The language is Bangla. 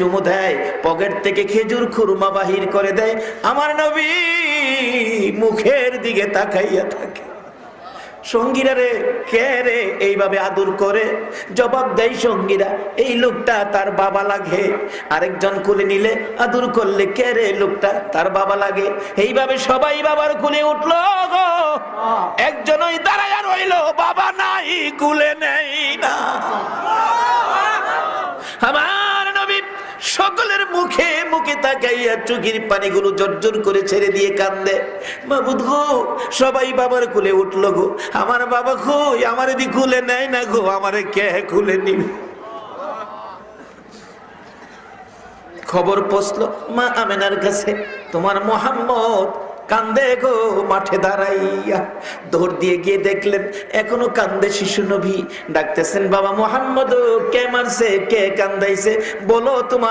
চুমু দেয়, পকেট থেকে খেজুর খুরমা বাহির করে দেয়, আমার নবী মুখের দিকে তাকাইয়া থাকে। সঙ্গীরা রে, কে রে এইভাবে আদর করে? জবাব দেয় সঙ্গীরা, এই লোকটা তার বাবা লাগে। আরেকজন কোলে নিলে আদর করলে, কে রে লোকটা? তার বাবা লাগে। এইভাবে সবাই বাবার কোলে উঠলো গো। একজন ওই দাঁড়ায়া রইল, বাবা নাই, কোলে নেই না। আমার নবী সকলের মুখে মুখে তাকাইয়া চোখের পানিগুলো জর্জর করে ছেড়ে দিয়ে কান্দে। মাবুদ গো, সবাই বাবার কোলে উঠলো গো, আমার বাবা কই? আমার দি কোলে নেয় না গো, আমারে কে কোলে নিবে? খবর পৌঁছলো মা আমেনার কাছে, তোমার মুহাম্মদ কান্দে গো মাঠে দাঁড়াইয়া। দৌড় দিয়ে গিয়ে দেখলেন এখনো কান্দে শিশু নবী। ডাকতেছেন, বাবা মুহাম্মদ কে মারছে, কে কান্দাইছে, বলো তোমার